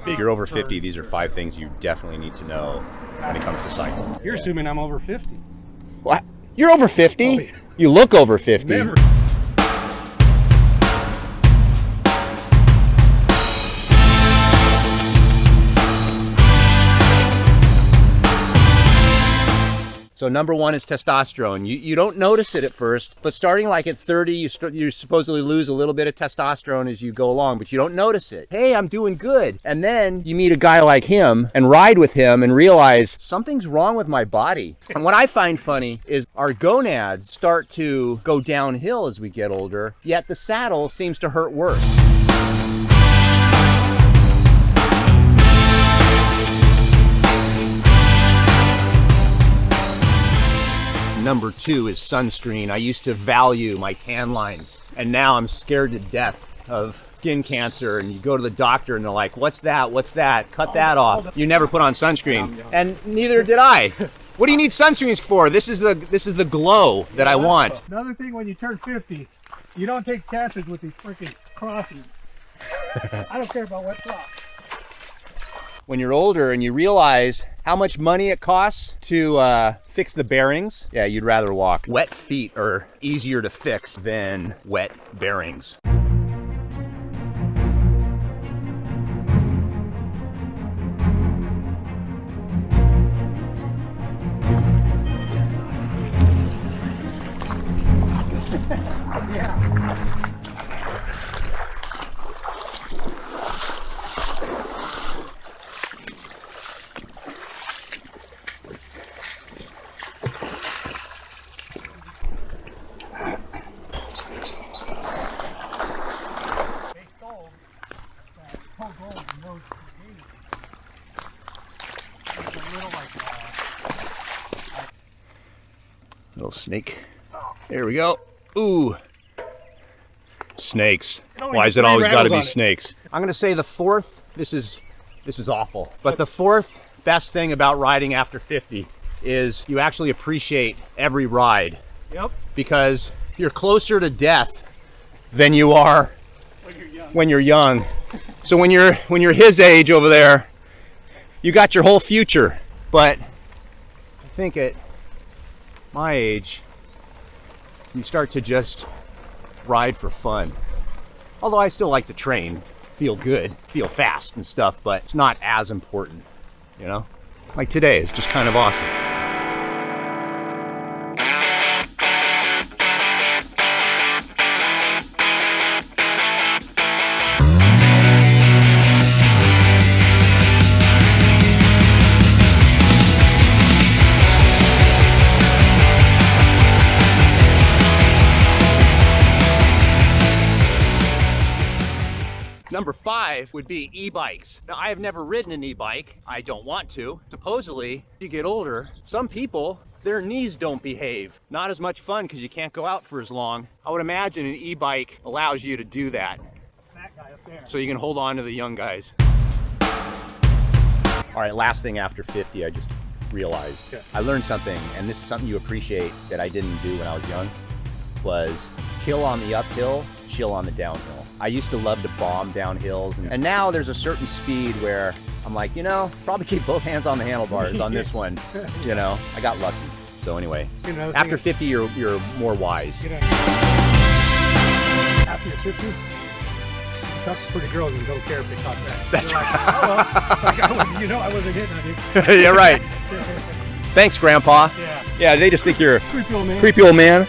If you're over 50, these are 5 things you definitely need to know when it comes to cycling. You're assuming I'm over 50. What? You're over 50? Oh, yeah. You look over 50. Never. So number 1 is testosterone. You don't notice it at first, but starting like at 30, you supposedly lose a little bit of testosterone as you go along, but you don't notice it. Hey, I'm doing good. And then you meet a guy like him and ride with him and realize something's wrong with my body. And what I find funny is our gonads start to go downhill as we get older, yet the saddle seems to hurt worse. Number 2 is sunscreen. I used to value my tan lines, and now I'm scared to death of skin cancer. And you go to the doctor and they're like, what's that? What's that? Cut that off. You never put on sunscreen. And neither did I. What do you need sunscreens for? This is the glow that I want. Another thing, when you turn 50, you don't take chances with these freaking crosses. I don't care about what cross. When you're older and you realize how much money it costs to fix the bearings, yeah, you'd rather walk. Wet feet are easier to fix than wet bearings. Little snake. There we go. Ooh. Snakes. Why is it always got to be snakes? I'm going to say the 4th, this is awful, but the 4th best thing about riding after 50 is you actually appreciate every ride. Yep. Because you're closer to death than you are when you're young. So when you're his age over there, you got your whole future. But I think at my age, you start to just ride for fun. Although I still like to train, feel good, feel fast and stuff, but it's not as important, you know? Like today is just kind of awesome. Number 5 would be e-bikes. Now, I have never ridden an e-bike. I don't want to. Supposedly, as you get older, some people, their knees don't behave. Not as much fun because you can't go out for as long. I would imagine an e-bike allows you to do that. That guy up there. So you can hold on to the young guys. All right, last thing after 50, I just realized. Okay. I learned something, and this is something you appreciate that I didn't do when I was young, was kill on the uphill, chill on the downhill. I used to love to bomb down hills, and now there's a certain speed where I'm like, you know, probably keep both hands on the handlebars on this one. You know, I got lucky. So anyway, after 50, you're more wise. After you're 50, it's up to pretty girls and don't care if they caught that. That's right. Like, oh, well, I wasn't hitting on you. Yeah, right. Thanks, Grandpa. Yeah. Yeah, they just think you're creepy old man. Creepy old man.